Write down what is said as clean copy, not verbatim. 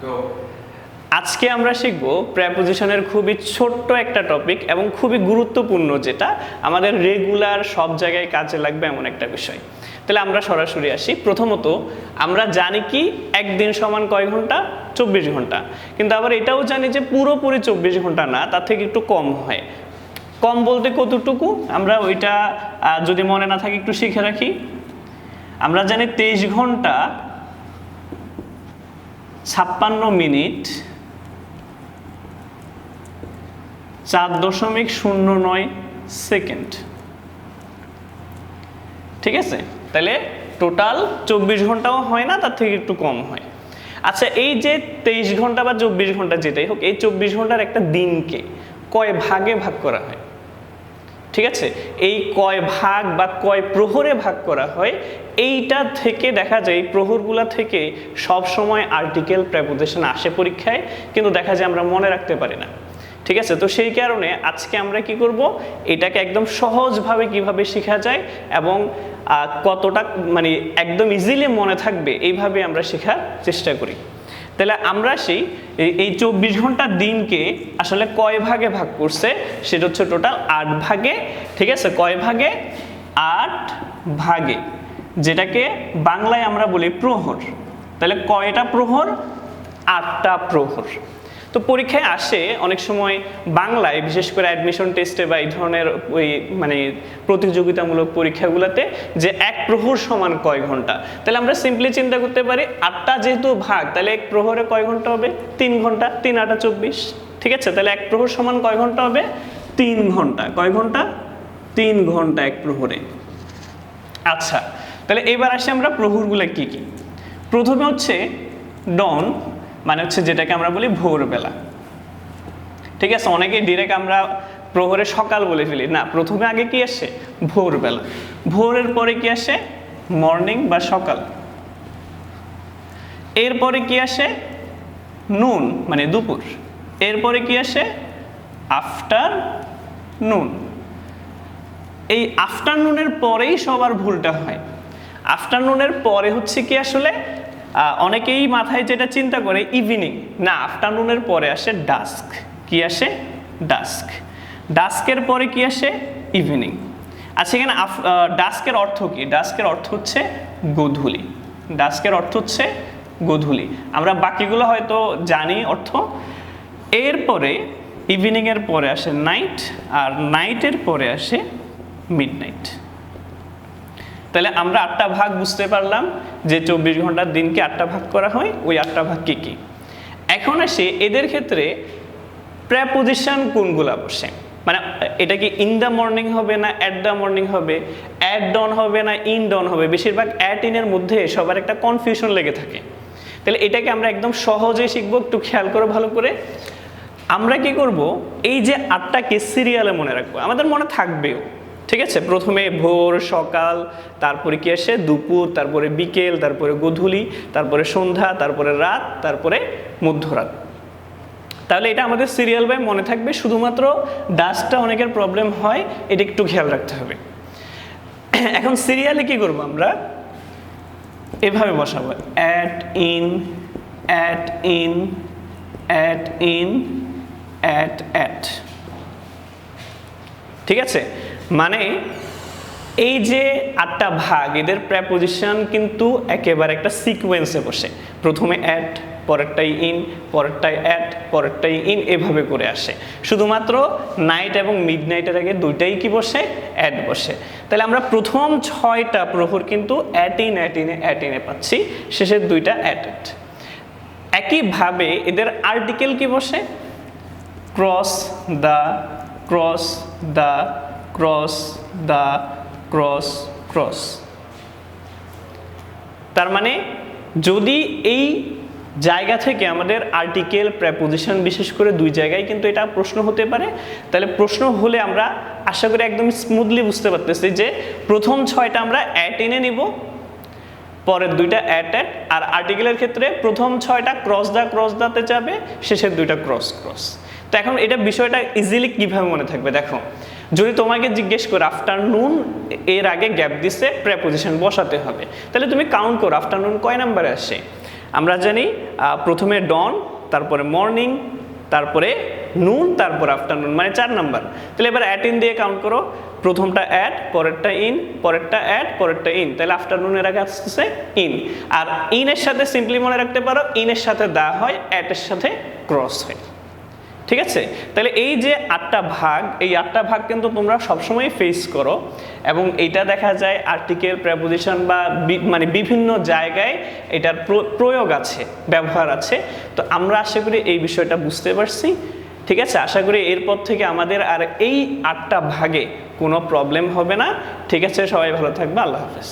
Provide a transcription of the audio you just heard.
তো আজকে আমরা শিখব প্রেপোজিশনের খুবই ছোট্ট একটা টপিক এবং খুবই গুরুত্বপূর্ণ, যেটা আমাদের রেগুলার সব জায়গায় কাজে লাগবে এমন একটা বিষয়। তাহলে আমরা সরাসরি আসি। প্রথমত আমরা জানি কি একদিন সমান কয় ঘন্টা? 24 ঘন্টা। কিন্তু আবার এটাও জানি যে পুরোপুরি 24 ঘন্টা না, তার থেকে একটু কম হয়। কম বলতে কতটুকু আমরা ওইটা যদি মনে না থাকে একটু শিখে রাখি। আমরা জানি 23 ঘন্টা 56 মিনিট 4.09 সেকেন্ড। ঠিক আছে, তাহলে টোটাল 24 ঘন্টাও হয় না, তার থেকে একটু কম হয়। আচ্ছা, এই যে 23 ঘন্টা বা 24 ঘন্টা যেটাই হোক, এই 24 ঘন্টার একটা দিনকে কয় ভাগে ভাগ করা হয়? ঠিক আছে, এই কয় ভাগ বা কয় প্রহরে ভাগ করা হয়, এইটা থেকে দেখা যায় এই প্রহরগুলা থেকে সব সময় আর্টিকেল প্রেপোজিশন আসে পরীক্ষায়, কিন্তু দেখা যায় আমরা মনে রাখতে পারি না। ঠিক আছে, তো সেই কারণে আজকে আমরা কি করব, এটাকে একদম সহজভাবে কিভাবে শেখা যায় এবং কতটা মানে একদম ইজিলি মনে থাকবে এইভাবে আমরা শেখার চেষ্টা করি। তাহলে আমরা এই 24 ঘন্টার দিনকে আসলে কয় ভাগে ভাগ করছে, সেটা হচ্ছে টোটাল 8 ভাগে। ঠিক আছে, কয় ভাগে? 8 ভাগে, যেটাকে বাংলায় আমরা বলি প্রহর। তাহলে কয়টা প্রহর? 8টা প্রহর। তো পরীক্ষায় আসে অনেক সময় বাংলায়, বিশেষ করে অ্যাডমিশন টেস্টে বা এই ধরনের ওই মানে প্রতিযোগিতামূলক পরীক্ষাগুলোতে, যে এক প্রহর সমান কয় ঘন্টা। তাহলে আমরা সিম্পলি চিন্তা করতে পারি 8টা যেহেতু ভাগ, তাহলে এক প্রহরে কয় ঘন্টা হবে? 3 ঘন্টা। 3 8 24। ঠিক আছে, তাহলে এক প্রহর সমান কয় ঘন্টা হবে? 3 ঘন্টা। কয় ঘন্টা? 3 ঘন্টা এক প্রহরে। আচ্ছা, তাহলে এবার আসি আমরা প্রহরগুলো কি কি। প্রথমে হচ্ছে ডন, মানে হচ্ছে যেটাকে আমরা বলি ভোরবেলা। ঠিক আছে, অনেকেই ডিরেক্ট আমরা প্রহরে সকাল বলে ফেলি, না, প্রথমে আগে কি আসে? ভোরবেলা। ভোরের পরে কি আসে? মর্নিং বা সকাল। এরপরে কি আসে? নুন, মানে দুপুর। এরপরে কি আসে? আফটার নুন। এই আফটারনুনের পরেই সবার ভুলটা হয়। আফটারনুনের পরে হচ্ছে কি আসলে অনেকেই মাথায় যেটা চিন্তা করে ইভিনিং, না, আফটারনুনের পরে আসে ডাস্ক। কি আসে? ডাস্ক। ডাস্কের পরে কি আসে? ইভিনিং। আচ্ছা, এখানে ডাস্কের অর্থ কি? ডাস্কের অর্থ হচ্ছে গোধূলি। ডাস্কের অর্থ হচ্ছে গোধূলি। আমরা বাকিগুলো হয়তো জানি অর্থ। এরপরে ইভিনিংয়ের পরে আসে নাইট, আর নাইটের পরে আসে মিডনাইট। তাহলে আমরা 8টা ভাগ বুঝতে পারলাম যে 24 ঘন্টার দিনকে 8টা ভাগ করা হয়। ওই 8টা ভাগ কি কি? এখন আসে এদের ক্ষেত্রে প্রেপোজিশন কোনগুলা বসে, মানে এটা কি ইন দ্য মর্নিং হবে, না অ্যাট দ্য মর্নিং হবে, অ্যাট ডন হবে, না ইন ডন হবে? বেশিরভাগ অ্যাট ইনের মধ্যে সবার একটা কনফিউশন লেগে থাকে। তাহলে এটাকে আমরা একদম সহজে শিখবো, একটু খেয়াল করো ভালো করে। আমরা কি করব, এই যে 8টাকে সিরিয়ালে মনে রাখবো, আমাদের মনে থাকবেও। ঠিক আছে, প্রথমে ভোর, সকাল, তারপরে কি আসে? দুপুর, তারপরে বিকেল, তারপরে গোধূলি, তারপরে সন্ধ্যা, তারপরে রাত, তারপরে মধ্যরাত। তাহলে এটা আমাদের সিরিয়াল বাই মনে থাকবে। শুধুমাত্র ডাস্টটা অনেকের প্রবলেম হয়, এটা একটু খেয়াল রাখতে হবে। এখন সিরিয়ালে কি করব, আমরা এভাবে বসাবো, at in, at in, at in, at at. ঠিক আছে, মানে এই যে 8টা ভাগ, এদের প্রেপোজিশন কিন্তু একেবারে একটা সিকোয়েন্সে বসে। প্রথমে অ্যাট, পরেরটাই ইন, পরেরটাই অ্যাট, পরেরটাই ইন, এভাবে করে আসে। শুধুমাত্র নাইট এবং মিডনাইটের আগে দুইটাই কি বসে? অ্যাট বসে। তাহলে আমরা প্রথম 6টা প্রহর কিন্তু অ্যাট ইন, অ্যাট ইনে, অ্যাট ইনে পাচ্ছি, শেষের দুইটা অ্যাট অ্যাট। একইভাবে এদের আর্টিকেল কি বসে? Cross the, cross the, cross the, cross cross. তার মানে যদি এই জায়গা থেকে আমাদের আর্টিকেল প্রেপোজিশন, বিশেষ করে দুই জায়গায় কিন্তু এটা প্রশ্ন হতে পারে। তাহলে প্রশ্ন হলে আমরা আশা করি একদম স্মুথলি বুঝতে পারতেছি যে প্রথম 6টা আমরা অ্যাট ইনে নিব, পরের দুইটা অ্যাট অ্যাট, আর আর্টিকেলের ক্ষেত্রে প্রথম 6টা ক্রস দা, ক্রস দাতে যাবে, শেষের দুইটা ক্রস ক্রস। তো এখন এটা বিষয়টা ইজিলি কিভাবে মনে থাকবে দেখো। যদি তোমাকে জিজ্ঞেস করো আফটারনুন এর আগে গ্যাপ দিছে, প্রেপোজিশন বসাতে হবে, তাহলে তুমি কাউন্ট করো আফটারনুন কয় নাম্বারে আসে। আমরা জানি প্রথমে ডন, তারপরে মর্নিং, তারপরে নুন, তারপর আফটারনুন, মানে 4 নাম্বার। তাহলে এবার অ্যাট ইন দিয়ে কাউন্ট করো, প্রথমটা অ্যাট, পরেরটা ইন, পরেরটা অ্যাট, পরেরটা ইন, তাহলে আফটারনুনের আগে আসতেছে ইন। আর ইনের সাথে সিম্পলি মনে রাখতে পারো, ইনের সাথে দা হয়, অ্যাটের সাথে ক্রস হয়। ঠিক আছে, তাহলে এই যে 8টা ভাগ, এই 8টা ভাগ কিন্তু তোমরা সবসময় ফেস করো, এবং এইটা দেখা যায় আর্টিকেল, প্রেপোজিশন বা মানে বিভিন্ন জায়গায় এটার প্রয়োগ আছে, ব্যবহার আছে। তো আমরা আশা করি এই বিষয়টা বুঝতে পারছি। ঠিক আছে, আশা করি এরপর থেকে আমাদের আর এই 8টা ভাগে কোনো প্রবলেম হবে না। ঠিক আছে, সবাই ভালো থাকবে, আল্লাহ হাফেজ।